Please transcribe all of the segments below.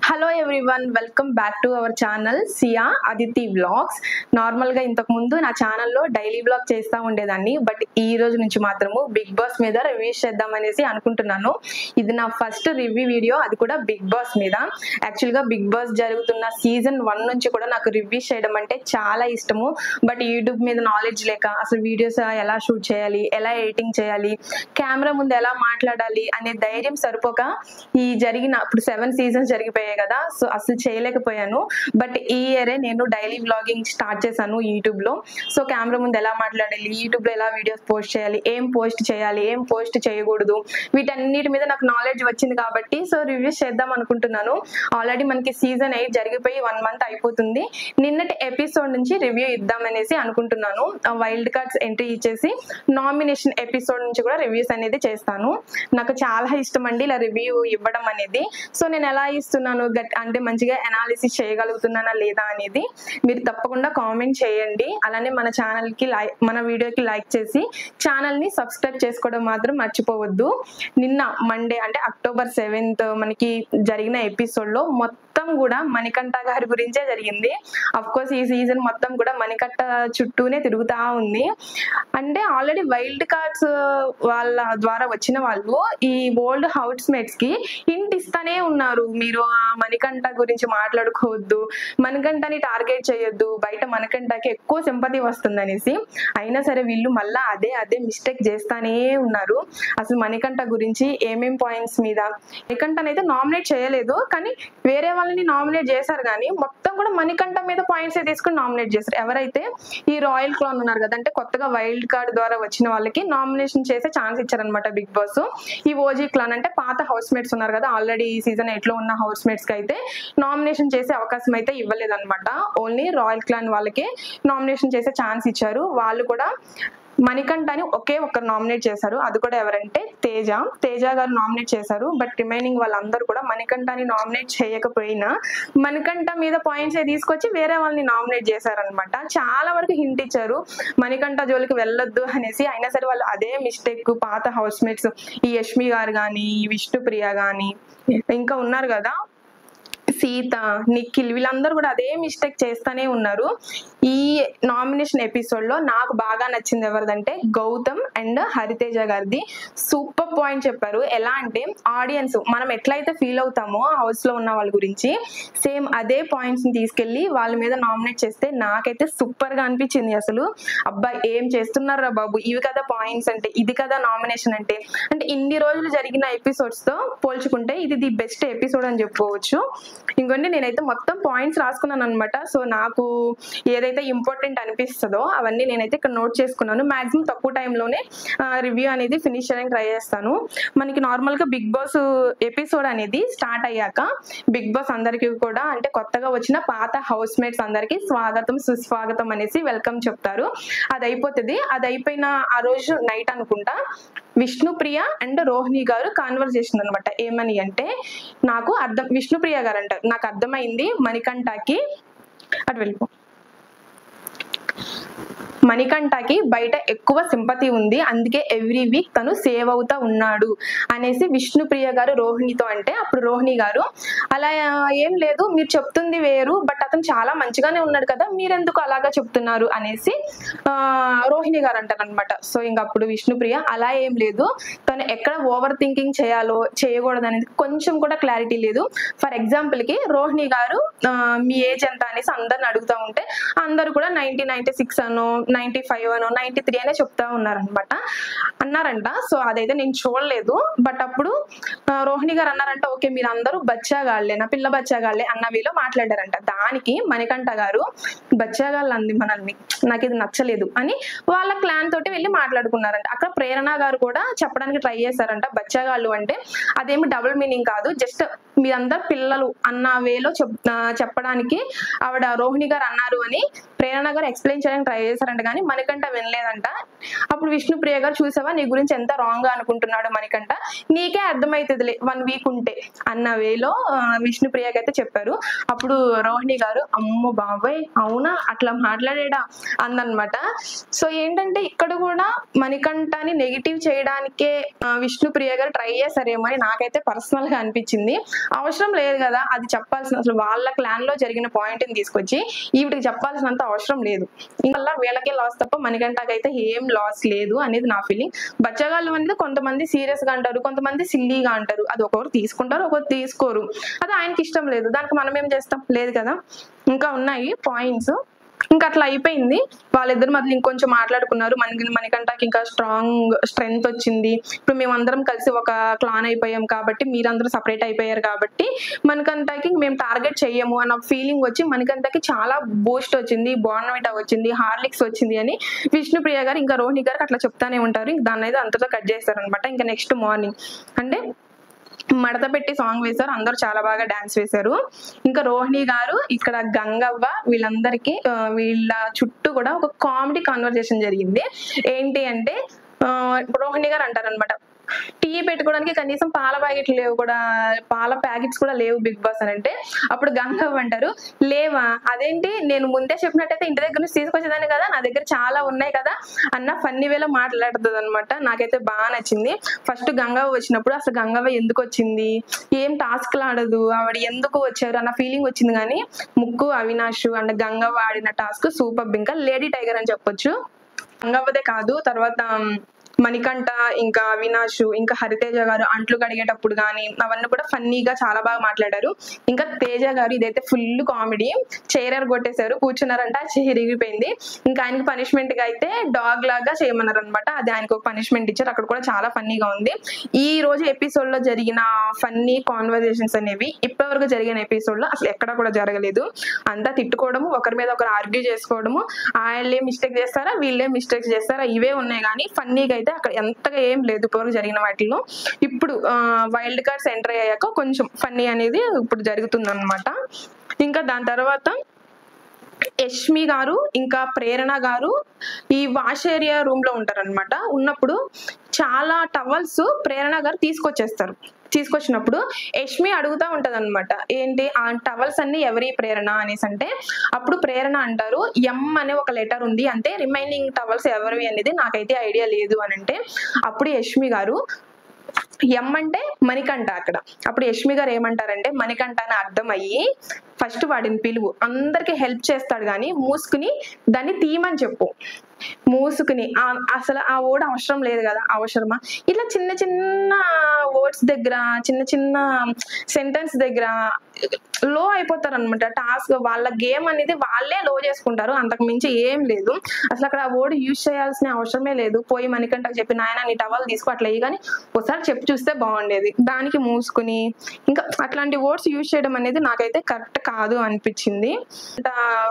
Hello everyone, welcome back to our channel Siya Aditi vlogs. నార్మల్గా ఇంతకు ముందు నా ఛానల్లో డైలీ వ్లాగ్ చేస్తూ ఉండేదాన్ని. బట్ ఈ రోజు నుంచి మాత్రము బిగ్ బాస్ మీద రివ్యూస్ చేద్దామనేసి అనుకుంటున్నాను. ఇది నా ఫస్ట్ రివ్యూ వీడియో, అది కూడా బిగ్ బాస్ మీద. యాక్చువల్గా బిగ్ బాస్ జరుగుతున్న సీజన్ 1 నుంచి కూడా నాకు రివ్యూస్ చేయడం అంటే చాలా ఇష్టము. బట్ యూట్యూబ్ మీద నాలెడ్జ్ లేక అసలు వీడియోస్ ఎలా షూట్ చేయాలి, ఎలా ఎడిటింగ్ చేయాలి, కెమెరా ముందు ఎలా మాట్లాడాలి అనే ధైర్యం సరిపోక ఈ జరిగిన ఇప్పుడు 7 సీజన్స్ జరిగిపోయాయి కదా, సో అసలు చేయలేకపోయాను. బట్ ఈ ఇయరే నేను డైలీ వ్లాగింగ్ స్టార్ట్ చేశాను యూట్యూబ్ లో. సో కెమెరా ముందు ఎలా మాట్లాడాలి, యూట్యూబ్ లో ఎలా వీడియోస్ పోస్ట్ చేయాలి, ఏం పోస్ట్ చేయాలి, ఏం పోస్ట్ చేయకూడదు, వీటన్నిటి మీద నాకు నాలెడ్జ్ వచ్చింది కాబట్టి సో రివ్యూస్ చేద్దాం అనుకుంటున్నాను. ఆల్రెడీ మనకి సీజన్ 8 జరిగిపోయి 1 మంత్ అయిపోతుంది. నిన్నటి ఎపిసోడ్ నుంచి రివ్యూ ఇద్దామనేసి అనుకుంటున్నాను. వైల్డ్ కార్డ్స్ ఎంట్రీ ఇచ్చేసి నామినేషన్ ఎపిసోడ్ నుంచి కూడా రివ్యూస్ అనేది చేస్తాను. నాకు చాలా ఇష్టం అండి ఇలా రివ్యూ ఇవ్వడం అనేది. సో నేను ఎలా ఇస్తున్నాను అంటే మంచిగా అనాలిసిస్ చేయగలుగుతున్నానా లేదా అనేది మీరు తప్పకుండా కామెంట్ చేయండి. అలానే మన ఛానల్కి మన వీడియోకి లైక్ చేసి ఛానల్ని సబ్స్క్రైబ్ చేసుకోవడం మాత్రం మర్చిపోవద్దు. నిన్న మండే అంటే అక్టోబర్ 7th మనకి జరిగిన ఎపిసోడ్లో మొత్తం కూడా మణికంఠ గారి గురించే జరిగింది. అఫ్ కోర్స్ ఈ సీజన్ మొత్తం కూడా మణికంఠ చుట్టూనే తిరుగుతా ఉంది. అంటే ఆల్రెడీ వైల్డ్ కార్డ్స్ వాళ్ళ ద్వారా వచ్చిన వాళ్ళు ఈ ఓల్డ్ హౌస్ మేట్స్ కి హింట్ ఇస్తానే ఉన్నారు, మీరు ఆ మణికంఠ గురించి మాట్లాడుకోవద్దు, మణికంఠని టార్గెట్ చేయొద్దు, బయట మణికంఠకి ఎక్కువ సింపతి వస్తుంది అనేసి. అయినా సరే వీళ్ళు మళ్ళా అదే మిస్టేక్ చేస్తానే ఉన్నారు. అసలు మణికంఠ గురించి ఏమేం పాయింట్స్ మీద మణికంఠని అయితే నామినేట్ చేయలేదు, కానీ వేరే వాళ్ళని నామినేట్ చేశారు. కానీ మొత్తం కూడా మణికంఠ మీద పాయింట్స్ తీసుకుని నామినేట్ చేశారు. ఎవరైతే ఈ రాయల్ క్లాన్ ఉన్నారు కదా, అంటే కొత్తగా వైల్డ్ కార్డ్ ద్వారా వచ్చిన వాళ్ళకి నామినేషన్ చేసే ఛాన్స్ ఇచ్చారనమాట బిగ్ బాస్. ఈ ఓజీ క్లాన్ అంటే పాత హౌస్ మేట్స్ ఉన్నారు కదా, ఆల్రెడీ ఈ సీజన్ 8 లో ఉన్న హౌస్ మేట్స్ కి అయితే నామినేషన్ చేసే అవకాశం అయితే ఇవ్వలేదన్నమాట. ఓన్లీ రాయల్ క్లాన్ వాళ్ళకే నామినేషన్ చేసే ఛాన్స్ ఇచ్చారు. వాళ్ళు కూడా మణికంఠని ఒక్కరు నామినేట్ చేశారు. అది కూడా ఎవరంటే తేజ గారు నామినేట్ చేశారు. బట్ రిమైనింగ్ వాళ్ళందరూ కూడా మణికంఠని నామినేట్ చేయకపోయినా మణికంఠ మీద పాయింట్స్ తీసుకొచ్చి వేరే వాళ్ళని నామినేట్ చేశారనమాట. చాలా వరకు హింట్ ఇచ్చారు మణికంఠ జోలికి వెళ్ళొద్దు అనేసి. అయినా సరే వాళ్ళు అదే మిస్టేక్ పాత హౌస్ మేట్స్ ఈ యష్మి గారు కానీ, ఈ విష్ణుప్రియ కానీ, ఇంకా ఉన్నారు కదా సీత, నిఖిల్, వీళ్ళందరూ కూడా అదే మిస్టేక్ చేస్తానే ఉన్నారు. ఈ నామినేషన్ ఎపిసోడ్ లో నాకు బాగా నచ్చింది ఎవరిదంటే గౌతమ్ అండ్ హరితేజ గారిది. సూపర్ పాయింట్ చెప్పారు. ఎలా అంటే ఆడియన్స్ మనం ఎట్లయితే ఫీల్ అవుతామో హౌస్ లో ఉన్న వాళ్ళ గురించి, సేమ్ అదే పాయింట్స్ ని తీసుకెళ్లి వాళ్ళ మీద నామినేట్ చేస్తే నాకైతే సూపర్ గా అనిపించింది. అసలు అబ్బా ఏం చేస్తున్నారా బాబు, ఇవి కదా పాయింట్స్ అంటే, ఇది కదా నామినేషన్ అంటే ఇన్ని రోజులు జరిగిన ఎపిసోడ్స్ తో పోల్చుకుంటే ఇది ది బెస్ట్ ఎపిసోడ్ అని చెప్పుకోవచ్చు. ఇంకొన్ని నేనైతే మొత్తం పాయింట్స్ రాసుకున్నాను అనమాట. సో నాకు ఏదైతే ఇంపార్టెంట్ అనిపిస్తుందో అవన్నీ నేనైతే ఇక్కడ నోట్ చేసుకున్నాను. మాక్సిమం తక్కువ టైంలోనే రివ్యూ అనేది ఫినిష్ చేయడానికి ట్రై చేస్తాను. మనకి నార్మల్ గా బిగ్ బాస్ ఎపిసోడ్ అనేది స్టార్ట్ అయ్యాక బిగ్ బాస్ అందరికీ కూడా అంటే కొత్తగా వచ్చిన పాత హౌస్ మేట్స్ అందరికి స్వాగతం సుస్వాగతం అనేసి వెల్కమ్ చెప్తారు. అది అయిపోతుంది. అది అయిపోయిన ఆ రోజు నైట్ అనుకుంటా విష్ణుప్రియ అండ్ రోహిణి గారు కాన్వర్సేషన్ అనమాట. ఏమని అంటే విష్ణుప్రియ గారు అంటారు, నాకు అర్థమైంది మణికంఠకి అటు వెళ్ళిపో, మణికంఠకి బయట ఎక్కువ సింపతి ఉంది, అందుకే ఎవ్రీ వీక్ తను సేవ్ అవుతా ఉన్నాడు అనేసి విష్ణుప్రియ గారు రోహిణితో అంటే, అప్పుడు రోహిణి గారు అలా ఏం లేదు, మీరు చెప్తుంది వేరు, బట్ అతను చాలా మంచిగానే ఉన్నాడు కదా, మీరెందుకు అలాగా చెప్తున్నారు అనేసి రోహిణి గారు అంటారు అనమాట. సో ఇంక అప్పుడు విష్ణుప్రియ అలా ఏం లేదు, తను ఎక్కడ ఓవర్ థింకింగ్ చేయాలో చేయకూడదు అనేది కొంచెం కూడా క్లారిటీ లేదు. ఫర్ ఎగ్జాంపుల్ కి రోహిణి గారు మీ ఏజ్ ఎంత అనేసి అందరిని అడుగుతూ ఉంటే అందరు కూడా 96 అనో 95 అనో 93 అనే చెప్తా అన్నారంట. సో అదైతే నేను చూడలేదు. బట్ అప్పుడు రోహిణి గారు అన్నారంట, ఓకే మీరు అందరూ బచ్చాగాళ్ళేనా, పిల్ల బచ్చాగాళ్ళే అన్న వేలో మాట్లాడారంట. దానికి మణికంఠ గారు బచ్చాగాళ్ళు అంది మనల్ని, నాకు ఇది నచ్చలేదు అని వాళ్ళ క్లాన్ తోటి వెళ్ళి మాట్లాడుకున్నారంట. అక్కడ ప్రేరణ గారు కూడా చెప్పడానికి ట్రై చేశారంట, బచ్చాగాళ్ళు అంటే అదేమి డబుల్ మీనింగ్ కాదు, జస్ట్ మీరందరు పిల్లలు అన్న వేలో చెప్పడానికి ఆవిడ రోహిణి గారు అన్నారు అని ప్రేరణ గారు ఎక్స్ప్లెయిన్ చేయడానికి ట్రై చేశారంట. కానీ మణికంఠ వినలేదంట. అప్పుడు విష్ణుప్రియ గారు చూసావా నీ గురించి ఎంత రాంగ్ గా అనుకుంటున్నాడు మణికంఠ, నీకే అర్థమైతుందిలే 1 వీక్ ఉంటే అన్న వేలో విష్ణుప్రియకి అయితే చెప్పారు. అప్పుడు రోహిణి గారు అమ్మో బాబాయ్ అవునా అట్లా మాట్లాడా అందనమాట. సో ఏంటంటే ఇక్కడ కూడా మణికంఠని నెగిటివ్ చేయడానికే విష్ణుప్రియ గారు ట్రై చేశారేమో అని నాకైతే పర్సనల్ గా అనిపించింది. అవసరం లేదు కదా అది చెప్పాల్సిన, అసలు వాళ్ళ క్లాన్ లో జరిగిన పాయింట్ ని తీసుకొచ్చి ఈవిడికి చెప్పాల్సినంత అవసరం లేదు. ఇంకా వీళ్ళకే లాస్ తప్ప మణికంఠకి అయితే ఏం లాస్ లేదు అనేది నా ఫీలింగ్. బచ్చగాళ్ళు అనేది కొంతమంది సీరియస్ గా అంటారు, కొంతమంది సిల్లీగా అంటారు. అది ఒకరు తీసుకుంటారు ఒకరు తీసుకోరు, అది ఆయనకి ఇష్టం లేదు, దానికి మనం ఏం చేస్తాం లేదు కదా. ఇంకా ఉన్నాయి పాయింట్స్. ఇంకా అట్లా అయిపోయింది. వాళ్ళిద్దరు మధ్యలో ఇంకొంచెం మాట్లాడుకున్నారు. మణికంఠకి ఇంకా స్ట్రెంగ్త్ వచ్చింది. ఇప్పుడు మేమందరం కలిసి ఒక క్లాన్ అయిపోయాం కాబట్టి మీరందరూ సపరేట్ అయిపోయారు కాబట్టి మణికంఠకి మేము టార్గెట్ చెయ్యము అన్న ఫీలింగ్ వచ్చి మణికంఠకి చాలా బూస్ట్ వచ్చింది, బోర్న్విటా వచ్చింది, హార్లిక్స్ వచ్చింది అని విష్ణుప్రియ గారు ఇంకా రోహిణి గారికి అట్లా చెప్తానే ఉంటారు. దాన్ని అయితే అంతతో కట్ చేస్తారనమాట. ఇంకా నెక్స్ట్ మార్నింగ్ అంటే మడత పెట్టి సాంగ్ వేశారు, అందరూ చాలా బాగా డాన్స్ వేశారు. ఇంకా రోహిణి గారు ఇక్కడ గంగవ్వ వీళ్ళందరికీ వీళ్ళ చుట్టూ కూడా ఒక కామెడీ కాన్వర్జేషన్ జరిగింది. ఏంటి అంటే రోహిణి గారు అంటారనమాట టీ పెట్టుకోవడానికి కనీసం పాల ప్యాకెట్లు లేవు కూడా, పాల ప్యాకెట్స్ కూడా లేవు బిగ్ బాస్ అని అంటే అప్పుడు గంగవ్వ అంటారు లేవా అదేంటి నేను ముందే చెప్పినట్టయితే ఇంటి దగ్గర నుంచి తీసుకొచ్చేదాన్ని కదా, నా దగ్గర చాలా ఉన్నాయి కదా అన్న ఫన్నీ వేలో మాట్లాడుతుంది అనమాట. నాకైతే బాగా నచ్చింది. ఫస్ట్ గంగవ్వ వచ్చినప్పుడు అసలు గంగవ్వ ఎందుకు వచ్చింది, ఏం టాస్క్లు ఆడదు, ఆవిడ ఎందుకు వచ్చారు అన్న ఫీలింగ్ వచ్చింది. కానీ ముక్కు అవినాష్ అండ్ గంగవ్వ ఆడిన టాస్క్ సూపర్. ఇంకా లేడీ టైగర్ అని చెప్పొచ్చు. గంగవ్వదే కాదు తర్వాత మణికంఠ ఇంకా అవినాష్ ఇంకా హరితేజ గారు అంట్లు కడిగేటప్పుడు కానీ అవన్నీ కూడా ఫన్నీగా చాలా బాగా మాట్లాడారు. ఇంకా తేజ గారు ఇదైతే ఫుల్ కామెడీ, చైర్ కొట్టేశారు, కూర్చున్నారంట ఆ చైర్ ఇరిగిపోయింది. ఇంకా ఆయనకి పనిష్మెంట్ గా అయితే డాగ్ లాగా చేయమన్నారు అనమాట. అది ఆయనకు ఒక పనిష్మెంట్ ఇచ్చారు. అక్కడ కూడా చాలా ఫన్నీగా ఉంది. ఈ రోజు ఎపిసోడ్ లో జరిగిన ఫన్నీ కాన్వర్జేషన్స్ అనేవి ఇప్పటి వరకు జరిగిన ఎపిసోడ్ లో అసలు ఎక్కడ కూడా జరగలేదు. అంతా తిట్టుకోవడము, ఒకరి మీద ఒకరు ఆర్గ్యూ చేసుకోవడము, వాళ్ళే మిస్టేక్ చేస్తారా వీళ్ళే మిస్టేక్స్ చేస్తారా ఇవే ఉన్నాయి. కానీ ఫన్నీగా అయితే అక్కడ ఎంతగా ఏం లేదు ఇప్పటివరకు జరిగిన వాటిలో. ఇప్పుడు వైల్డ్ కార్డ్స్ ఎంటర్ అయ్యాక కొంచెం ఫన్నీ అనేది ఇప్పుడు జరుగుతుంది అనమాట. ఇంకా దాని తర్వాత యష్మి గారు ఇంకా ప్రేరణ గారు ఈ వాష్ ఏరియా రూమ్ లో ఉంటారనమాట. ఉన్నప్పుడు చాలా టవల్స్ ప్రేరణ గారు తీసుకొచ్చినప్పుడు యష్మి అడుగుతా ఉంటది అనమాట ఏంటి ఆ టవల్స్ అన్ని ఎవరి ప్రేరణ అనేసి అంటే అప్పుడు ప్రేరణ అంటారు ఎం అనే ఒక లెటర్ ఉంది అంటే రిమైనింగ్ టవల్స్ ఎవరివి అనేది నాకైతే ఐడియా లేదు అని అంటే అప్పుడు యష్మి గారు ఎం అంటే మణికంఠ అక్కడ. అప్పుడు యష్మి గారు ఏమంటారంటే మణికంఠ అని అర్థం అయ్యి ఫస్ట్ వాడిని పిలువు, అందరికి హెల్ప్ చేస్తాడు కానీ మూసుకుని దాన్ని తీయమని చెప్పు. మూసుకుని అసలు ఆ వర్డ్ అవసరం లేదు కదా, అవసరమా? ఇట్లా చిన్న చిన్న వర్డ్స్ దగ్గర చిన్న చిన్న సెంటెన్స్ దగ్గర లో అయిపోతారు అనమాట. టాస్క్ వాళ్ళ గేమ్ అనేది వాళ్ళే లో చేసుకుంటారు, అంతకు మించి ఏం లేదు. అసలు అక్కడ ఆ వర్డ్ యూజ్ చేయాల్సిన అవసరమే లేదు. పోయి మణికంఠకి చెప్పి నాయన నీ టవల్ తీసుకో అట్లా కానీ ఒకసారి చెప్పి చూస్తే బాగుండేది. దానికి మూసుకుని ఇంకా అట్లాంటి వర్డ్స్ యూజ్ చేయడం అనేది నాకైతే కరెక్ట్ కాదు అనిపించింది.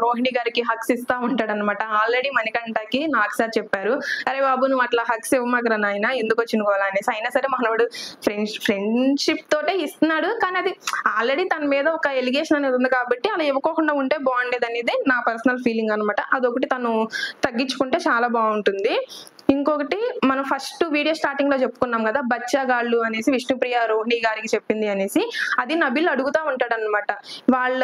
రోహిణి గారికి హక్స్ ఇస్తా ఉంటాడు అనమాట. ఆల్రెడీ మణికంఠకి నాకు సార్ చెప్పారు అరే బాబు నువ్వు అట్లా హక్స్ ఇవ్వమాకరా నాయన ఎందుకు వచ్చినుకోవాలా అనేసి. అయినా సరే మనవాడు ఫ్రెండ్షిప్ తోటే ఇస్తున్నాడు కానీ అది ఆల్రెడీ తన మీద ఒక ఎలిగేషన్ అనేది ఉంది కాబట్టి అలా ఇవ్వకోకుండా ఉంటే బాగుండేది అనేది నా పర్సనల్ ఫీలింగ్ అనమాట. అదొకటి తను తగ్గించుకుంటే చాలా బాగుంటుంది. ఇంకొకటి మనం ఫస్ట్ వీడియో స్టార్టింగ్ లో చెప్పుకున్నాం కదా బచ్చాగాళ్ళు అనేసి విష్ణుప్రియ రోహిణి గారికి చెప్పింది అనేసి, అది నబిల్ అడుగుతా ఉంటాడు అనమాట. వాళ్ళ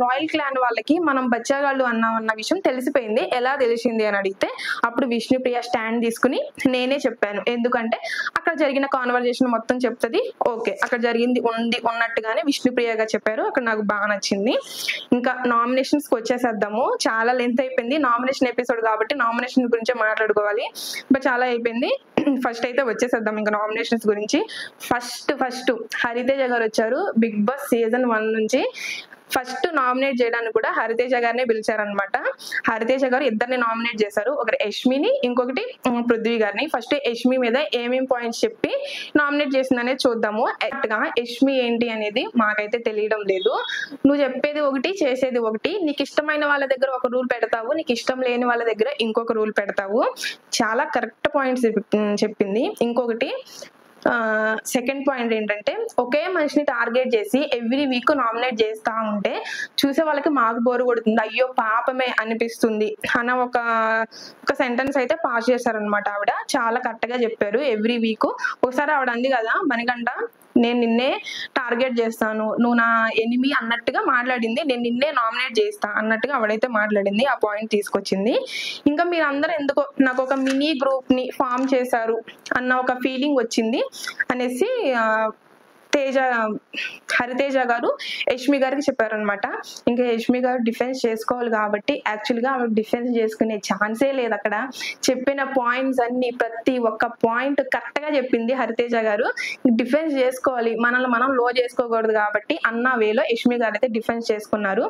రాయల్ క్లాన్ వాళ్ళకి మనం బచ్చాగాళ్ళు అన్న విషయం తెలిసిపోయింది, ఎలా తెలిసింది అని అడిగితే అప్పుడు విష్ణుప్రియ స్టాండ్ తీసుకుని నేనే చెప్పాను ఎందుకంటే అక్కడ జరిగిన కాన్వర్జేషన్ మొత్తం చెప్తుంది. ఓకే అక్కడ జరిగింది ఉన్నట్టుగానే విష్ణుప్రియగా చెప్పారు, అక్కడ నాకు బాగా నచ్చింది. ఇంకా నామినేషన్స్ కి వచ్చేసేద్దాము, చాలా లెంత్ అయిపోయింది నామినేషన్ ఎపిసోడ్ కాబట్టి నామినేషన్ గురించే మాట్లాడుకోవాలి బట్ చాలా అయిపోయింది. ఫస్ట్ అయితే వచ్చేసేద్దాం ఇంకా నామినేషన్స్ గురించి. ఫస్ట్ హరితేజ గారు వచ్చారు బిగ్ బాస్ సీజన్ 1 నుంచి. ఫస్ట్ నామినేట్ చేయడానికి కూడా హరితేజ గారినే పిలిచారనమాట. హరితేజ గారు ఇద్దరిని నామినేట్ చేశారు, ఒకటి యష్మిని ఇంకొకటి పృథ్వీ గారిని. ఫస్ట్ యష్మి మీద ఏమేం పాయింట్స్ చెప్పి నామినేట్ చేసిందనేది చూద్దాము. గా యష్మి ఏంటి అనేది మాకైతే తెలియడం లేదు. నువ్వు చెప్పేది ఒకటి చేసేది ఒకటి, నీకు ఇష్టమైన వాళ్ళ దగ్గర ఒక రూల్ పెడతావు, నీకు ఇష్టం లేని వాళ్ళ దగ్గర ఇంకొక రూల్ పెడతావు. చాలా కరెక్ట్ పాయింట్స్ చెప్పింది. ఇంకొకటి సెకండ్ పాయింట్ ఏంటంటే ఒకే మనిషిని టార్గెట్ చేసి ఎవ్రీ వీక్ నామినేట్ చేస్తా ఉంటే చూసే వాళ్ళకి మాకు బోరు కొడుతుంది, అయ్యో పాపమే అనిపిస్తుంది అన్న ఒక సెంటెన్స్ అయితే పాస్ చేశారనమాట. ఆవిడ చాలా కరెక్ట్ గా చెప్పారు. ఎవ్రీ వీక్ ఒకసారి ఆవిడ అంది కదా, మణికంఠ నేను నిన్నే టార్గెట్ చేస్తాను, నువ్వు నా ఎనిమి అన్నట్టుగా మాట్లాడింది, నేను నిన్నే నామినేట్ చేస్తా అన్నట్టుగా ఆవిడైతే మాట్లాడింది. ఆ పాయింట్ తీసుకొచ్చింది. ఇంకా మీరందరూ ఎందుకో నాకు ఒక మినీ గ్రూప్ ని ఫామ్ చేశారు అన్న ఒక ఫీలింగ్ వచ్చింది అనేసి హరితేజ గారు యష్మి గారికి చెప్పారనమాట. ఇంకా యష్మి గారు డిఫెన్స్ చేసుకోవాలి కాబట్టి యాక్చువల్గా ఆవిడ డిఫెన్స్ చేసుకునే ఛాన్సే లేదు. అక్కడ చెప్పిన పాయింట్స్ అన్ని ప్రతి ఒక్క పాయింట్ కరెక్ట్ గా చెప్పింది హరితేజ గారు. డిఫెన్స్ చేసుకోవాలి, మనల్ని మనం లో చేసుకోకూడదు కాబట్టి అన్న వేలో యష్మి గారు అయితే డిఫెన్స్ చేసుకున్నారు.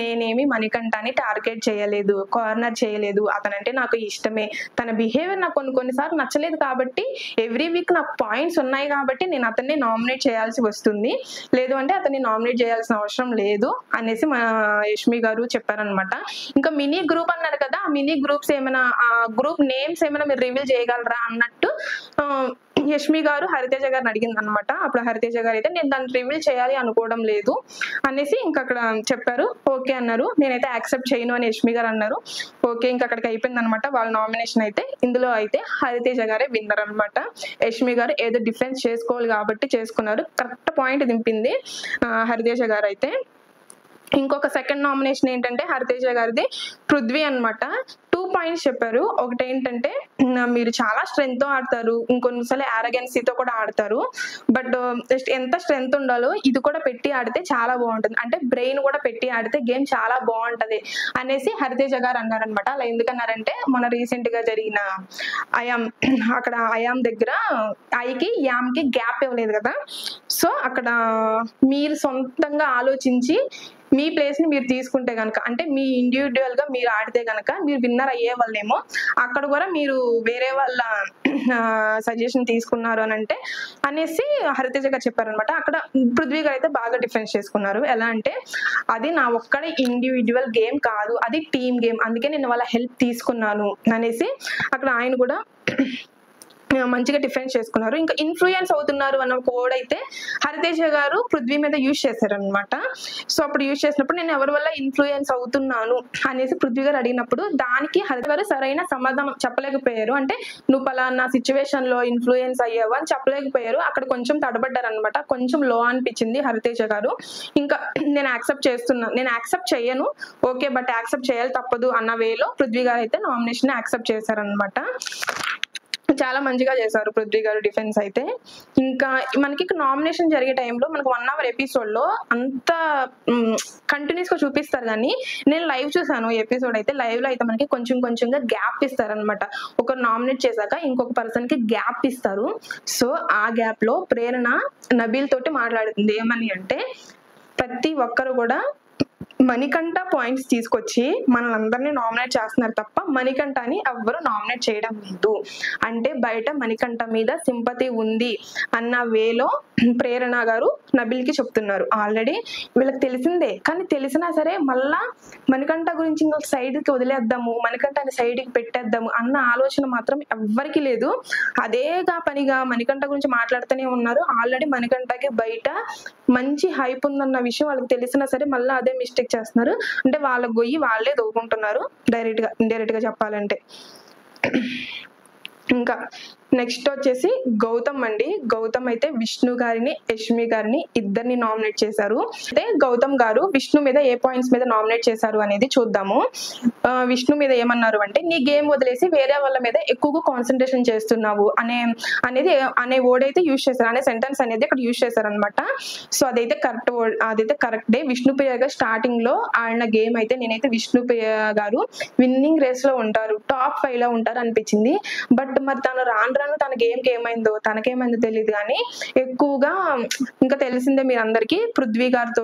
నేనేమి మణికంఠని టార్గెట్ చేయలేదు, కార్నర్ చేయలేదు, అతనంటే నాకు ఇష్టమే, తన బిహేవియర్ నాకు కొన్నిసార్లు నచ్చలేదు కాబట్టి ఎవ్రీ వీక్ నాకు పాయింట్స్ ఉన్నాయి కాబట్టి నేను అతన్ని నామినేట్ చేయాలి వస్తుంది, లేదు అంటే అతన్ని నామినేట్ చేయాల్సిన అవసరం లేదు అనేసి మా యష్మి గారు చెప్పారనమాట. ఇంకా మినీ గ్రూప్ అన్నారు కదా, ఆ మినీ గ్రూప్స్ ఏమైనా ఆ గ్రూప్ నేమ్స్ ఏమైనా మీరు రివీల్ చేయగలరా అన్నట్టు యష్మి గారు హరితేజ గారిని అడిగింది అనమాట. అప్పుడు హరితేజ గారు అయితే నేను దాన్ని రివీల్ చేయాలి అనుకోవడం లేదు అనేసి ఇంకా అక్కడ చెప్పారు. ఓకే అన్నారు. నేనైతే యాక్సెప్ట్ చేయను అని యష్మి గారు అన్నారు. ఓకే, ఇంకా అక్కడికి అయిపోయింది అనమాట వాళ్ళ నామినేషన్. అయితే ఇందులో అయితే హరితేజ గారే విన్నర్ అనమాట. యష్మి గారు ఏదో డిఫెన్స్ చేసుకోవాలి కాబట్టి చేసుకున్నారు. కరెక్ట్ పాయింట్ దింపింది హరితేజ గారు అయితే. ఇంకొక సెకండ్ నామినేషన్ ఏంటంటే హరితేజ గారిది పృథ్వీ అనమాట. 2 పాయింట్స్ చెప్పారు. ఒకటి ఏంటంటే మీరు చాలా స్ట్రెంగ్త్ తో ఆడతారు, ఇంకొన్నిసార్లు ఆరగెన్సీతో కూడా ఆడతారు, బట్ ఎంత స్ట్రెంగ్త్ ఉండాలో ఇది కూడా పెట్టి ఆడితే చాలా బాగుంటుంది, అంటే బ్రెయిన్ కూడా పెట్టి ఆడితే గేమ్ చాలా బాగుంటది అనేసి హరితేజ గారు అన్నారనమాట. అలా ఎందుకన్నారంటే మొన్న రీసెంట్ గా జరిగిన అక్కడ అయామ్ దగ్గర ఐకి యామ్ కి గ్యాప్ ఇవ్వలేదు కదా, సో అక్కడ మీరు సొంతంగా ఆలోచించి మీ ప్లేస్ ని మీరు తీసుకుంటే గనక, అంటే మీ ఇండివిజువల్ గా మీరు ఆడితే గనక మీరు విన్నర్ అయ్యే వాళ్ళేమో, అక్కడ కూడా మీరు వేరే వాళ్ళ సజెషన్ తీసుకున్నారు అని అంటే అనేసి హరితేజ గారు చెప్పారనమాట. అక్కడ పృథ్వీ గారు అయితే బాగా డిఫెన్స్ చేసుకున్నారు. ఎలా అంటే అది నా ఒక్కడే ఇండివిజువల్ గేమ్ కాదు, అది టీమ్ గేమ్, అందుకే నేను వాళ్ళ హెల్ప్ తీసుకున్నాను అనేసి అక్కడ ఆయన కూడా మంచిగా డిఫెన్స్ చేసుకున్నారు. ఇంకా ఇన్ఫ్లుయెన్స్ అవుతున్నారు అన్న కోడ్ అయితే హరితేజ గారు పృథ్వీ మీద యూజ్ చేశారనమాట. సో అప్పుడు యూజ్ చేసినప్పుడు నేను ఎవరి వల్ల ఇన్ఫ్లుయెన్స్ అవుతున్నాను అనేసి పృథ్వీ గారు అడిగినప్పుడు దానికి హరిత గారు సరైన సమాధానం చెప్పలేకపోయారు. అంటే నువ్వు పలానా సిచ్యువేషన్ లో ఇన్ఫ్లుయెన్స్ అయ్యావు అని చెప్పలేకపోయారు. అక్కడ కొంచెం తడబడ్డారు అనమాట. కొంచెం లో అనిపించింది హరితేజ గారు. ఇంకా నేను యాక్సెప్ట్ చేయను, ఓకే బట్ యాక్సెప్ట్ చేయాలి తప్పదు అన్న వేలో పృథ్వీ గారు అయితే నామినేషన్ యాక్సెప్ట్ చేశారనమాట. చాలా మంచిగా చేశారు పృథ్వీ గారు డిఫెన్స్ అయితే. ఇంకా మనకి నామినేషన్ జరిగే టైంలో మనకు 1 hour ఎపిసోడ్ లో అంత కంటిన్యూస్ గా చూపిస్తారు, కానీ నేను లైవ్ చూసాను ఎపిసోడ్ అయితే. లైవ్ లో అయితే మనకి కొంచెంగా గ్యాప్ ఇస్తారు అనమాట. ఒకరు నామినేట్ చేశాక ఇంకొక పర్సన్ కి గ్యాప్ ఇస్తారు. సో ఆ గ్యాప్ లో ప్రేరణ నబీల్ తోటి మాట్లాడుతుంది. ఏమని అంటే ప్రతి ఒక్కరు కూడా మణికంఠ పాయింట్స్ తీసుకొచ్చి మనల్ని నామినేట్ చేస్తున్నారు తప్ప మణికంఠని ఎవ్వరు నామినేట్ చేయడం లేదు, అంటే బయట మణికంఠ మీద సింపతి ఉంది అన్న వేలో ప్రేరణ గారు నబిల్ కి చెప్తున్నారు. ఆల్రెడీ వీళ్ళకి తెలిసిందే, కానీ తెలిసినా సరే మళ్ళా మణికంఠ గురించి ఇంకా సైడ్ కి వదిలేద్దాము, మణికంఠని సైడ్ కి పెట్టేద్దాము అన్న ఆలోచన మాత్రం ఎవ్వరికి లేదు. అదేగా పనిగా మణికంఠ గురించి మాట్లాడుతూనే ఉన్నారు. ఆల్రెడీ మణికంఠకి బయట మంచి హైప్ ఉందన్న విషయం వాళ్ళకి తెలిసినా సరే మళ్ళీ అదే మిస్టేక్ చేస్తున్నారు. అంటే వాళ్ళ గొయ్యి వాళ్ళే దోగుకుంటున్నారు ఇండైరెక్ట్ గా చెప్పాలంటే. ఇంకా నెక్స్ట్ వచ్చేసి గౌతమ్ అండి. గౌతమ్ అయితే విష్ణు గారిని యష్మి గారిని ఇద్దరిని నామినేట్ చేశారు. అయితే గౌతమ్ గారు విష్ణు మీద ఏ పాయింట్స్ మీద నామినేట్ చేశారు అనేది చూద్దాము. విష్ణు మీద ఏమన్నారు అంటే నీ గేమ్ వదిలేసి వేరే వాళ్ళ మీద ఎక్కువగా కాన్సన్ట్రేషన్ చేస్తున్నావు అనే వర్డ్ అయితే యూజ్ చేశారు, అనే సెంటెన్స్ అనేది అక్కడ యూజ్ చేశారు అనమాట. సో అదైతే కరెక్టే. విష్ణుప్రియ గారు స్టార్టింగ్ లో ఆడిన గేమ్ అయితే నేనైతే విష్ణుప్రియ గారు విన్నింగ్ రేస్ లో ఉంటారు, టాప్ 5 లో ఉంటారు అనిపించింది. బట్ మరి తను రాను తన గేమ్కి ఏమైందో తనకేమైందో తెలియదు, కానీ ఎక్కువగా ఇంకా తెలిసిందే మీరు అందరికి పృథ్వీ గారితో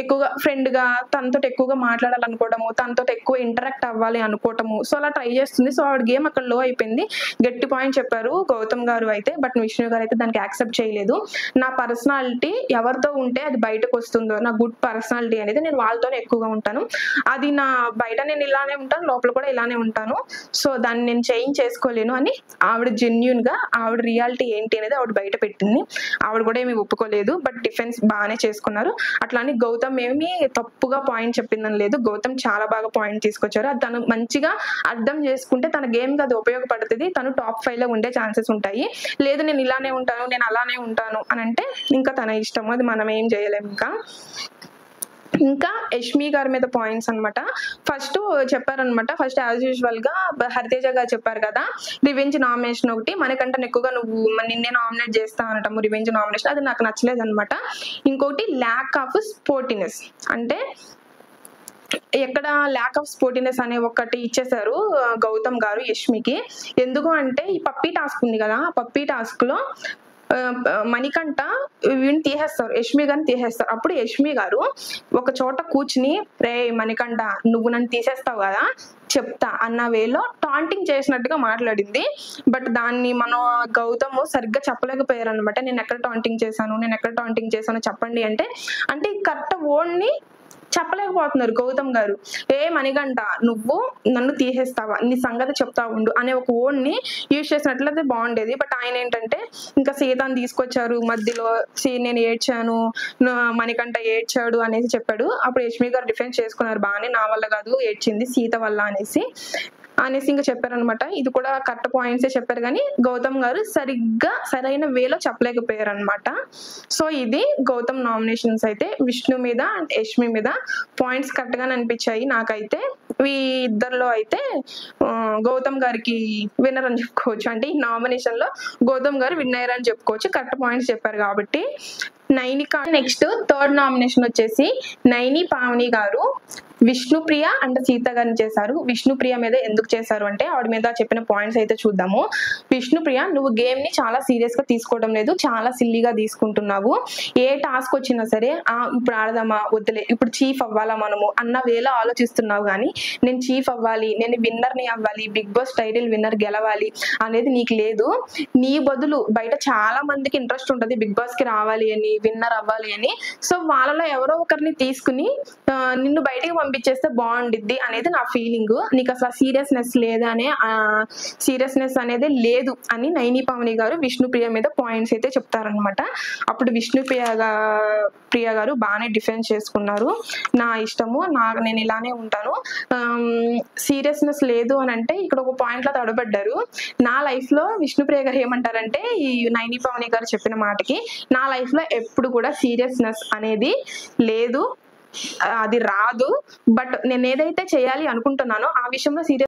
ఎక్కువగా ఫ్రెండ్ గా తనతో ఎక్కువగా మాట్లాడాలనుకోవడము, తనతో ఎక్కువ ఇంటరాక్ట్ అవ్వాలి అనుకోవటము, సో అలా ట్రై చేస్తుంది. సో ఆవిడ గేమ్ అక్కడ లో అయిపోయింది. గట్టి పాయింట్ చెప్పారు గౌతమ్ గారు అయితే. బట్ విష్ణు గారు అయితే దానికి యాక్సెప్ట్ చేయలేదు. నా పర్సనాలిటీ ఎవరితో ఉంటే అది బయటకు వస్తుందో, నా గుడ్ పర్సనాలిటీ అనేది నేను వాళ్ళతోనే ఎక్కువగా ఉంటాను, అది నా బయట నేను ఇలానే ఉంటాను, లోపల కూడా ఇలానే ఉంటాను, సో దాన్ని నేను చేంజ్ చేసుకోలేను అని ఆవిడ జెన్యున్ గా ఆవిడ రియాలిటీ ఏంటి అనేది ఆవిడ బయట పెట్టింది. ఆవిడ కూడా ఏమి ఒప్పుకోలేదు, బట్ డిఫెన్స్ బాగానే చేసుకున్నారు. అట్లానే గౌతమ్ ఏమి తప్పుగా పాయింట్ చెప్పిందని లేదు, గౌతమ్ చాలా బాగా పాయింట్ తీసుకొచ్చారు. అది తను మంచిగా అర్థం చేసుకుంటే తన గేమ్ కి అది ఉపయోగపడుతుంది, తను టాప్ 5 లో ఉండే ఛాన్సెస్ ఉంటాయి. లేదు నేను ఇలానే ఉంటాను, నేను అలానే ఉంటాను అని అంటే ఇంకా తన ఇష్టం, అది మనం ఏం చేయలేము. ఇంకా యష్మి గారి మీద పాయింట్స్ అనమాట. ఫస్ట్ చెప్పారనమాట, ఫస్ట్ యాజ్ యూజువల్ గా హరితేజ గారు చెప్పారు కదా రివెంజ్ నామినేషన్ ఒకటి మనకంటే ఎక్కువగా నువ్వు నిన్నే నామినేట్ చేస్తా అనటము రివెంజ్ నామినేషన్, అది నాకు నచ్చలేదు అనమాట. ఇంకోటి ల్యాక్ ఆఫ్ స్పోర్టినెస్, అంటే ఎక్కడ ల్యాక్ ఆఫ్ స్పోర్టినెస్ అనే ఒకటి ఇచ్చేసారు గౌతమ్ గారు యష్మికి. ఎందుకు అంటే ఈ పప్పీ టాస్క్ ఉంది కదా, ఆ పప్పీ టాస్క్ లో మణికంఠ వీడిని తీసేస్తారు, యష్మి గారిని తీసేస్తారు. అప్పుడు యష్మి గారు ఒక చోట కూర్చుని రే మణికంఠ నువ్వు నన్ను తీసేస్తావు కదా చెప్తా అన్న వేలో టాంటింగ్ చేసినట్టుగా మాట్లాడింది. బట్ దాన్ని మనం గౌతమ్ సరిగ్గా చెప్పలేకపోయారు అనమాట. నేను ఎక్కడ టాంటింగ్ చేశాను చెప్పండి అంటే కరెక్ట్ వర్డ్ని చెప్పలేకపోతున్నారు గౌతమ్ గారు. ఏ మణికంఠ నువ్వు నన్ను తీసేస్తావా, నీ సంగతి చెప్తా ఉండు అనే ఒక వర్డ్ని యూజ్ చేసినట్లయితే బాగుండేది. బట్ ఆయన ఏంటంటే ఇంకా సీతని తీసుకొచ్చారు మధ్యలో, నేను ఏడ్చాను మణికంఠ ఏడ్చాడు అనేసి చెప్పాడు. అప్పుడు యష్మి గారు డిఫెన్స్ చేసుకున్నారు బాగానే, నా వల్ల కాదు ఏడ్చింది సీత వల్ల అనేసి ఇంకా చెప్పారనమాట. ఇది కూడా కరెక్ట్ పాయింట్సే చెప్పారు కానీ గౌతమ్ గారు సరైన వేలో చెప్పలేకపోయారు అనమాట. సో ఇది గౌతమ్ నామినేషన్స్ అయితే విష్ణు మీద అండ్ యష్మి మీద పాయింట్స్ కరెక్ట్ గానే అనిపించాయి నాకైతే. ఈ ఇద్దరిలో అయితే గౌతమ్ గారికి విన్నర్ అని చెప్పుకోవచ్చు, అంటే ఈ నామినేషన్ లో గౌతమ్ గారు విన్నర్ అని చెప్పుకోవచ్చు, కరెక్ట్ పాయింట్స్ చెప్పారు కాబట్టి. నైనికా నెక్స్ట్ థర్డ్ నామినేషన్ వచ్చేసి నైని పావని గారు విష్ణుప్రియ అండ్ సీత గారిని చేశారు. విష్ణుప్రియ మీద ఎందుకు చేశారు అంటే ఆవిడ మీద చెప్పిన పాయింట్స్ అయితే చూద్దాము. విష్ణుప్రియ నువ్వు గేమ్ ని చాలా సీరియస్ గా తీసుకోవడం లేదు, చాలా సిల్లీగా తీసుకుంటున్నావు. ఏ టాస్క్ వచ్చినా సరే ఇప్పుడు ఆడదామా వద్దులే, ఇప్పుడు చీఫ్ అవ్వాలా మనము అన్న వేలో ఆలోచిస్తున్నావు కానీ నేను చీఫ్ అవ్వాలి, నేను విన్నర్ని అవ్వాలి, బిగ్ బాస్ టైటిల్ విన్నర్ గెలవాలి అనేది నీకు లేదు. నీ బదులు బయట చాలా మందికి ఇంట్రెస్ట్ ఉంటుంది బిగ్ బాస్ కి రావాలి అని, విన్నర్ అవ్వాలి అని. సో వాళ్ళలో ఎవరో ఒకరిని తీసుకుని నిన్ను బయటికి పంపించేస్తే బాగుండిద్ది అనేది నా ఫీలింగ్. నీకు అసలు సీరియస్నెస్ అనేది లేదు అని నైని పావని గారు విష్ణుప్రియ మీద పాయింట్స్ అయితే చెప్తారనమాట. అప్పుడు విష్ణుప్రియ గారు బాగానే డిఫెన్స్ చేసుకున్నారు, నా ఇష్టము, నేను ఇలానే ఉంటాను, సీరియస్నెస్ లేదు అని అంటే ఇక్కడ ఒక పాయింట్ లో తడబడ్డారు. నా లైఫ్ లో విష్ణుప్రియ గారు ఏమంటారంటే ఈ నైని పావని గారు చెప్పిన మాటకి, నా లైఫ్ లో ఎప్పుడు కూడా సీరియస్నెస్ అనేది లేదు, అది రాదు. బట్ నేను ఏదైతే చేయాలి అనుకుంటున్నానో ఆ విషయంలో సీరియస్